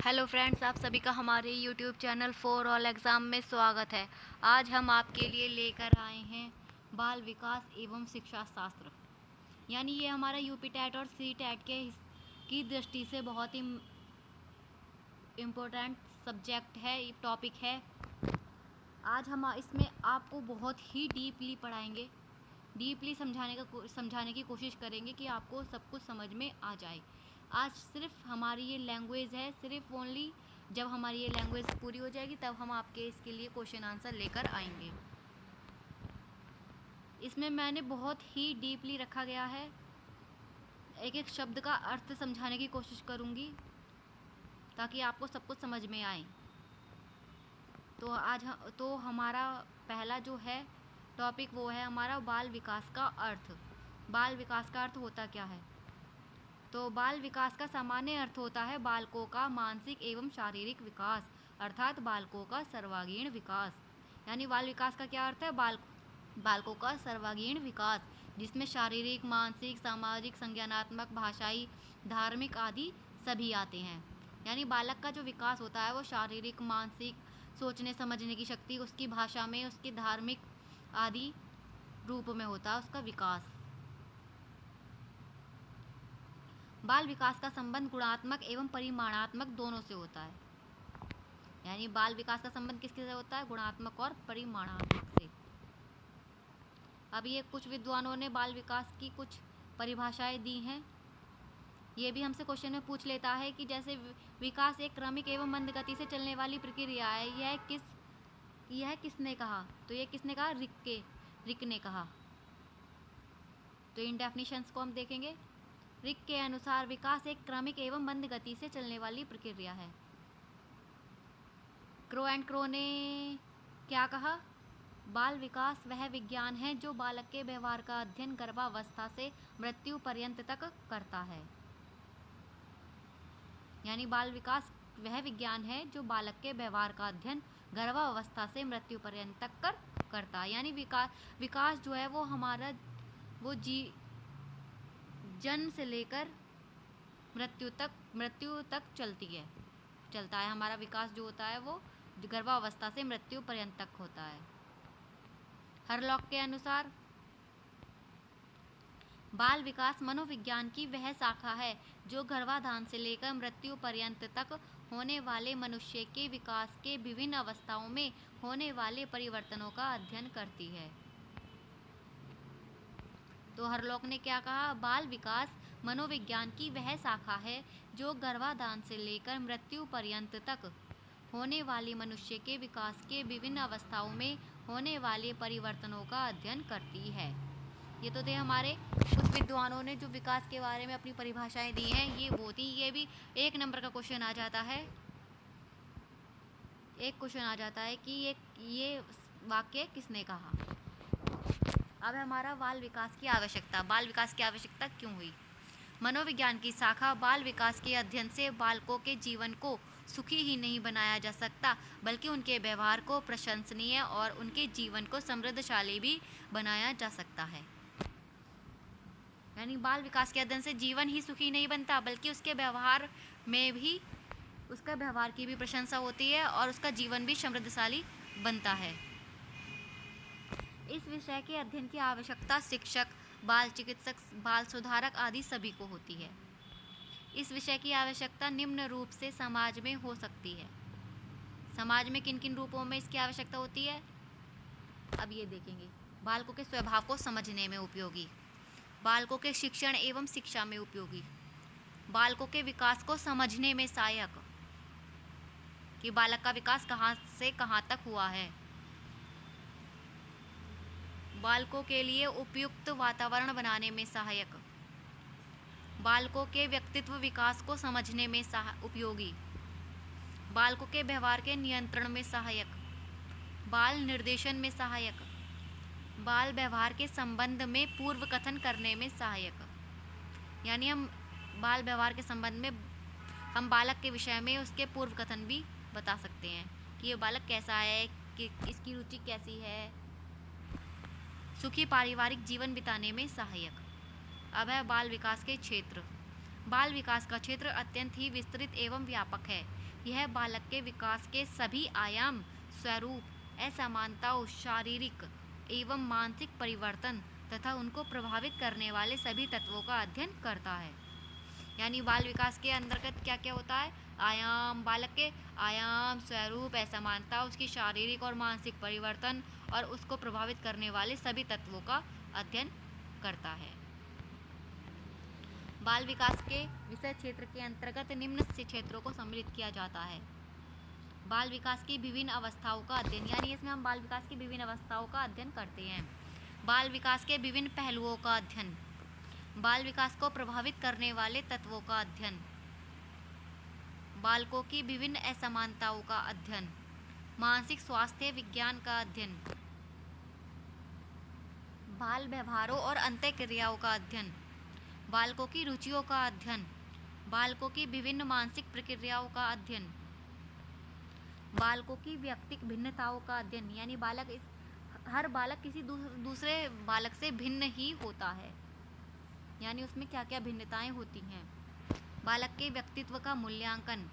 Hello friends, आप सभी का हमारे YouTube channel for all exam में स्वागत है। आज हम आपके लिए लेकर आए हैं बाल विकास एवं शिक्षा शास्त्र। यानी ये हमारा यूपी टेट और सी टेट की दृष्टि से बहुत ही इम्पोर्टेंट सब्जेक्ट है, टॉपिक है। आज हम इसमें आपको बहुत ही डीपली पढ़ाएंगे, डीपली समझाने की कोशिश करेंगे कि आपको सब कुछ समझ में आ जाए। आज सिर्फ हमारी ये लैंग्वेज है, सिर्फ ओनली जब हमारी ये लैंग्वेज पूरी हो जाएगी तब हम आपके इसके लिए क्वेश्चन आंसर लेकर आएंगे। इसमें मैंने बहुत ही डीपली रखा गया है, एक एक शब्द का अर्थ समझाने की कोशिश करूँगी ताकि आपको सब कुछ समझ में आए। तो हमारा पहला जो है टॉपिक वो है हमारा बाल विकास का अर्थ। बाल विकास का अर्थ होता क्या है? तो बाल विकास का सामान्य अर्थ होता है बालकों का मानसिक एवं शारीरिक विकास, अर्थात बालकों का सर्वांगीण विकास। यानी बाल विकास का क्या अर्थ है? बालकों का सर्वांगीण विकास, जिसमें शारीरिक, मानसिक, सामाजिक, संज्ञानात्मक, भाषाई, धार्मिक आदि सभी आते हैं। यानी बालक का जो विकास होता है वो शारीरिक, मानसिक, सोचने समझने की शक्ति, उसकी भाषा में, उसकी धार्मिक आदि रूप में होता है उसका विकास। बाल विकास का संबंध गुणात्मक एवं परिमाणात्मक दोनों से होता है। यानी बाल विकास का संबंध किसके से होता है? गुणात्मक और परिमाणात्मक से। अब ये कुछ विद्वानों ने बाल विकास की कुछ परिभाषाएं दी हैं। ये भी हमसे क्वेश्चन में पूछ लेता है कि जैसे विकास एक क्रमिक एवं मंद गति से चलने वाली प्रक्रिया है, यह किसने कहा? तो ये किसने कहा? रिक ने कहा। तो इन डेफिनेशंस को हम देखेंगे। रिक के अनुसार विकास एक क्रमिक एवं मंद गति से चलने वाली प्रक्रिया है। क्रो ने क्या कहा? बाल विकास वह विज्ञान है जो बालक के व्यवहार का अध्ययन गर्भावस्था से मृत्यु पर्यंत तक करता है। यानी बाल विकास वह विज्ञान है जो बालक के व्यवहार का अध्ययन गर्भावस्था से मृत्यु पर्यंत तक करता है। यानी विकास जो है वो हमारा वो जन्म से लेकर मृत्यु तक चलता है। हमारा विकास जो होता है वो गर्भावस्था से मृत्यु पर्यंत तक होता है। हरलॉक के अनुसार बाल विकास मनोविज्ञान की वह शाखा है जो गर्भाधान से लेकर मृत्यु पर्यंत तक होने वाले मनुष्य के विकास के विभिन्न अवस्थाओं में होने वाले परिवर्तनों का अध्ययन करती है। तो हरलॉक ने क्या कहा? बाल विकास मनोविज्ञान की वह शाखा है जो गर्भाधान से लेकर मृत्यु पर्यंत तक होने वाले मनुष्य के विकास के विभिन्न अवस्थाओं में होने वाले परिवर्तनों का अध्ययन करती है। ये तो थे हमारे कुछ विद्वानों ने जो विकास के बारे में अपनी परिभाषाएं दी हैं। ये वो थी। ये भी एक नंबर का क्वेश्चन आ जाता है। एक क्वेश्चन आ जाता है कि ये वाक्य किसने कहा। अब हमारा बाल विकास की आवश्यकता। बाल विकास की आवश्यकता क्यों हुई? मनोविज्ञान की शाखा बाल विकास के अध्ययन से बालकों के जीवन को सुखी ही नहीं बनाया जा सकता, बल्कि उनके व्यवहार को प्रशंसनीय और उनके जीवन को समृद्धशाली भी बनाया जा सकता है। यानी बाल विकास के अध्ययन से जीवन ही सुखी नहीं बनता, बल्कि उसके व्यवहार में भी, उसका व्यवहार की भी प्रशंसा होती है और उसका जीवन भी समृद्धशाली बनता है। इस विषय के अध्ययन की आवश्यकता शिक्षक, बाल चिकित्सक, बाल सुधारक आदि सभी को होती है। इस विषय की आवश्यकता निम्न रूप से समाज में हो सकती है। समाज में किन किन रूपों में इसकी आवश्यकता होती है, अब ये देखेंगे। बालकों के स्वभाव को समझने में उपयोगी, बालकों के शिक्षण एवं शिक्षा में उपयोगी, बालकों के विकास को समझने में सहायक, कि बालक का विकास कहाँ से कहाँ तक हुआ है, बालकों के लिए उपयुक्त वातावरण बनाने में सहायक, बालकों के व्यक्तित्व विकास को समझने में उपयोगी, बालकों के व्यवहार के नियंत्रण में सहायक, बाल निर्देशन में सहायक, बाल व्यवहार के संबंध में पूर्व कथन करने में सहायक। यानी हम बाल व्यवहार के संबंध में हम बालक के विषय में उसके पूर्व कथन भी बता सकते हैं कि ये बालक कैसा है, कि इसकी रुचि कैसी है। सुखी पारिवारिक जीवन बिताने में सहायक। अब है बाल विकास के क्षेत्र। बाल विकास का क्षेत्र अत्यंत ही विस्तृत एवं व्यापक है। यह बालक के विकास के सभी आयाम, स्वरूप, असमानताओं, शारीरिक एवं मानसिक परिवर्तन तथा उनको प्रभावित करने वाले सभी तत्वों का अध्ययन करता है। यानी बाल विकास के अंतर्गत क्या क्या होता है? आयाम, बालक के आयाम, स्वरूप, असमानता, उसकी शारीरिक और मानसिक परिवर्तन और उसको प्रभावित करने वाले सभी तत्वों का अध्ययन करता है। बाल विकास के विषय क्षेत्र के अंतर्गत निम्न से क्षेत्रों को सम्मिलित किया जाता है। बाल विकास की विभिन्न अवस्थाओं का अध्ययन, यानी इसमें हम बाल विकास की विभिन्न अवस्थाओं का अध्ययन करते हैं। बाल विकास के विभिन्न पहलुओं का अध्ययन, बाल विकास को प्रभावित करने वाले तत्वों का अध्ययन, बालकों की विभिन्न असमानताओं का अध्ययन, मानसिक स्वास्थ्य विज्ञान का अध्ययन, बाल व्यवहारों और अंतःक्रियाओं का अध्ययन, बालकों की रुचियों का अध्ययन, बालकों की विभिन्न मानसिक प्रक्रियाओं का अध्ययन, बालकों की व्यक्तिक भिन्नताओं का अध्ययन, यानी हर बालक किसी दूसरे बालक से भिन्न ही होता है, यानी उसमें क्या क्या भिन्नताएं होती हैं। बालक के व्यक्तित्व का मूल्यांकन,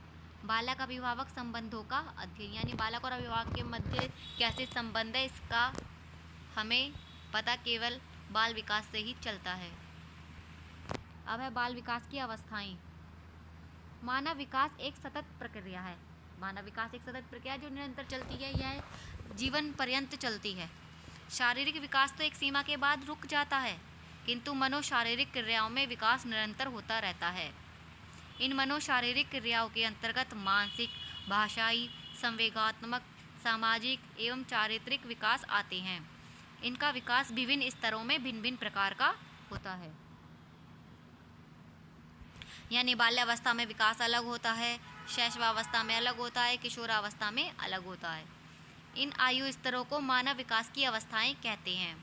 बालक अभिभावक संबंधों का अध्ययन, यानी बालक और अभिभावक के मध्य कैसे संबंध है इसका हमें पता केवल बाल विकास से ही चलता है। अब है बाल विकास की अवस्थाएं। मानव विकास एक सतत प्रक्रिया है। मानव विकास एक सतत प्रक्रिया जो निरंतर चलती है, यह जीवन पर्यंत चलती है। शारीरिक विकास तो एक सीमा के बाद रुक जाता है, किंतु मनोशारीरिक क्रियाओं में विकास निरंतर होता रहता है। इन मनोशारीरिक क्रियाओं के अंतर्गत मानसिक, भाषाई, संवेगात्मक, सामाजिक एवं चारित्रिक विकास आते हैं। इनका विकास विभिन्न स्तरों में भिन्न भिन्न प्रकार का होता है। यानी बाल्यावस्था में विकास अलग होता है, शैशवावस्था में अलग होता है, किशोरावस्था में अलग होता है। इन आयु स्तरों को मानव विकास की अवस्थाएं कहते हैं।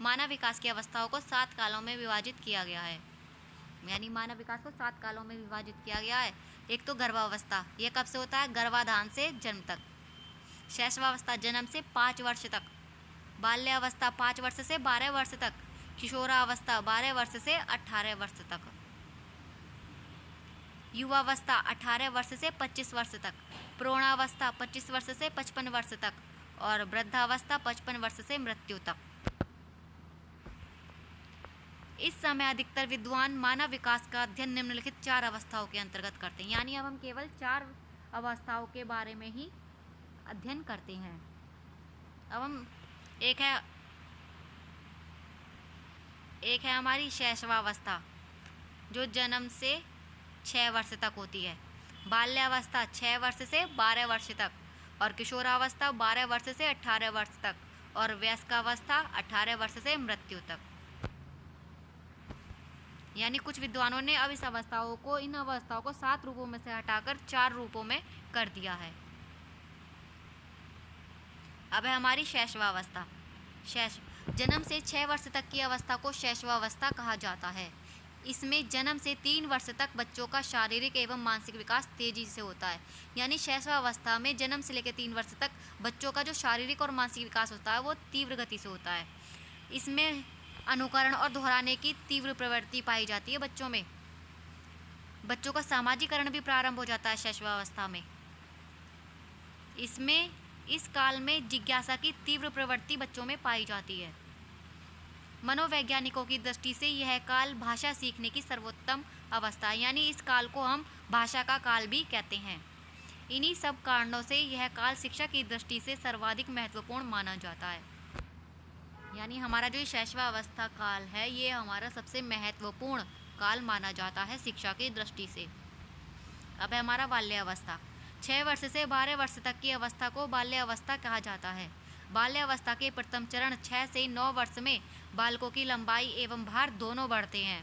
मानव विकास की अवस्थाओं को 7 कालों में विभाजित किया गया है। यानी मानव विकास को 7 कालों में विभाजित किया गया है। एक तो गर्भावस्था, यह कब से होता है? गर्भाधान से जन्म तक। शैशवावस्था जन्म से 5 वर्ष तक। बाल्यावस्था 5 वर्ष से 12 वर्ष तक। किशोरावस्था 12 वर्ष से 18 वर्ष तक। युवावस्था 18 वर्ष से 25 वर्ष तक। प्रौढ़ावस्था 25 वर्ष से 55 वर्ष तक। और वृद्धावस्था 55 वर्ष से मृत्यु तक। इस समय अधिकतर विद्वान मानव विकास का अध्ययन निम्नलिखित 4 अवस्थाओं के अंतर्गत करते हैं। यानी अब हम केवल 4 अवस्थाओं के बारे में ही अध्ययन करते हैं। अब हम एक है हमारी शैशवावस्था, जो जन्म से 6 वर्ष तक होती है। बाल्यावस्था 6 वर्ष से 12 वर्ष तक। और किशोरावस्था 12 वर्ष से 18 वर्ष तक। और वयस्कावस्था 18 वर्ष से मृत्यु तक। यानी कुछ विद्वानों ने अब इन अवस्थाओं को 7 रूपों में से हटाकर 4 रूपों में कर दिया है। अब है हमारी शैशवावस्था। जन्म से 6 वर्ष तक की अवस्था को शैशवावस्था कहा जाता है। इसमें जन्म से 3 वर्ष तक बच्चों का शारीरिक एवं मानसिक विकास तेजी से होता है। यानी शैशवावस्था में जन्म से लेकर 3 वर्ष तक बच्चों का जो शारीरिक और मानसिक विकास होता है वो तीव्र गति से होता है। इसमें अनुकरण और दोहराने की तीव्र प्रवृत्ति पाई जाती है बच्चों में। बच्चों का सामाजिकरण भी प्रारंभ हो जाता है शैशवावस्था में। इस काल में जिज्ञासा की तीव्र प्रवृत्ति बच्चों में पाई जाती है। मनोवैज्ञानिकों की दृष्टि से यह काल भाषा सीखने की सर्वोत्तम अवस्था है। यानी इस काल को हम भाषा का काल भी कहते हैं। इन्हीं सब कारणों से यह काल शिक्षा की दृष्टि से सर्वाधिक महत्वपूर्ण माना जाता है। यानी हमारा जो शैशवावस्था काल है ये हमारा सबसे महत्वपूर्ण काल माना जाता है शिक्षा की दृष्टि से। अब है हमारा बाल्यावस्था। 6 वर्ष से 12 वर्ष तक की अवस्था को बाल्यावस्था कहा जाता है। बाल्यावस्था के प्रथम चरण 6 से 9 वर्ष में बालकों की लंबाई एवं भार दोनों बढ़ते हैं।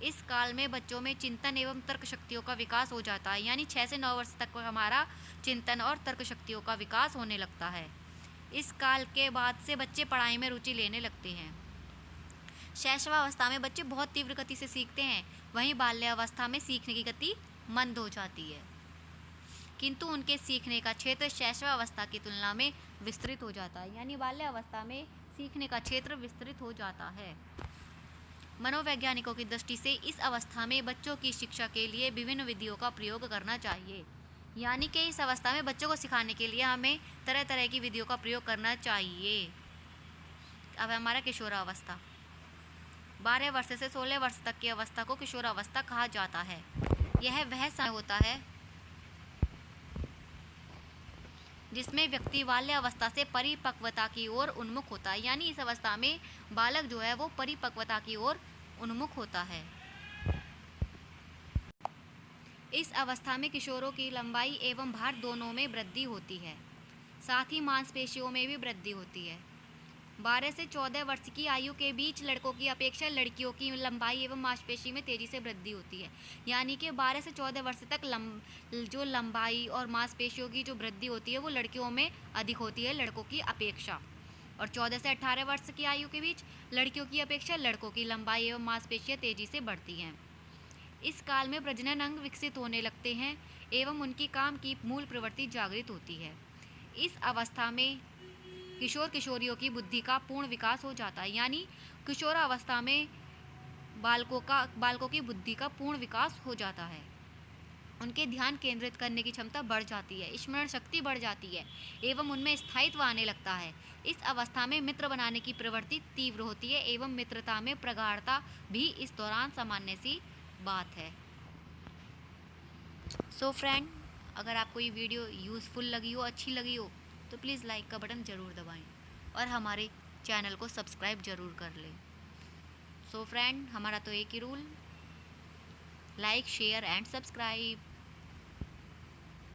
इस काल में बच्चों में चिंतन एवं तर्क शक्तियों का विकास हो जाता है। यानी 6 से 9 वर्ष तक हमारा चिंतन और तर्क शक्तियों का विकास होने लगता है। इस काल के बाद से बच्चे पढ़ाई में रुचि लेने लगते हैं। शैशवावस्था में बच्चे बहुत तीव्र गति से सीखते हैं, वहीं बाल्यावस्था में सीखने की गति मंद हो जाती है, किंतु उनके सीखने का क्षेत्र शैशवावस्था की तुलना में विस्तृत हो जाता है। यानी बाल्यावस्था में सीखने का क्षेत्र विस्तृत हो जाता है। मनोवैज्ञानिकों की दृष्टि से इस अवस्था में बच्चों की शिक्षा के लिए विभिन्न विधियों का प्रयोग करना चाहिए। यानी कि इस अवस्था में बच्चों को सिखाने के लिए हमें तरह तरह की विधियों का प्रयोग करना चाहिए। अब हमारा किशोरावस्था। 12 वर्ष से 16 वर्ष तक की अवस्था को किशोरावस्था कहा जाता है। यह वह समय होता है जिसमें व्यक्ति बाल्य अवस्था से परिपक्वता की ओर उन्मुख होता है। यानी इस अवस्था में बालक जो है वो परिपक्वता की ओर उन्मुख होता है। इस अवस्था में किशोरों की लंबाई एवं भार दोनों में वृद्धि होती है, साथ ही मांसपेशियों में भी वृद्धि होती है। 12 से 14 वर्ष की आयु के बीच लड़कों की अपेक्षा लड़कियों की लंबाई एवं मांसपेशी में तेजी से वृद्धि होती है। यानी कि 12 से 14 वर्ष तक जो लंबाई और मांसपेशियों की जो वृद्धि होती है वो लड़कियों में अधिक होती है लड़कों की अपेक्षा, और 14 से 18 वर्ष की आयु के बीच लड़कियों की अपेक्षा लड़कों की लंबाई एवं मांसपेशियाँ तेजी से बढ़ती हैं। इस काल में प्रजनन अंग विकसित होने लगते हैं एवं उनकी काम की मूल प्रवृत्ति जागृत होती है। इस अवस्था में किशोर किशोरियों की बुद्धि का पूर्ण विकास हो जाता है। यानी किशोरावस्था में बालकों की बुद्धि का पूर्ण विकास हो जाता है। उनके ध्यान केंद्रित करने की क्षमता बढ़ जाती है, स्मरण शक्ति बढ़ जाती है एवं उनमें स्थायित्व आने लगता है। इस अवस्था में मित्र बनाने की प्रवृत्ति तीव्र होती है एवं मित्रता में प्रगाढ़ता भी इस दौरान सामान्य सी बात है। सो फ्रेंड, अगर आपको ये वीडियो यूज़फुल लगी हो, अच्छी लगी हो, तो प्लीज़ लाइक का बटन ज़रूर दबाएं और हमारे चैनल को सब्सक्राइब ज़रूर कर लें। सो फ्रेंड, हमारा तो एक ही rule, like share and subscribe.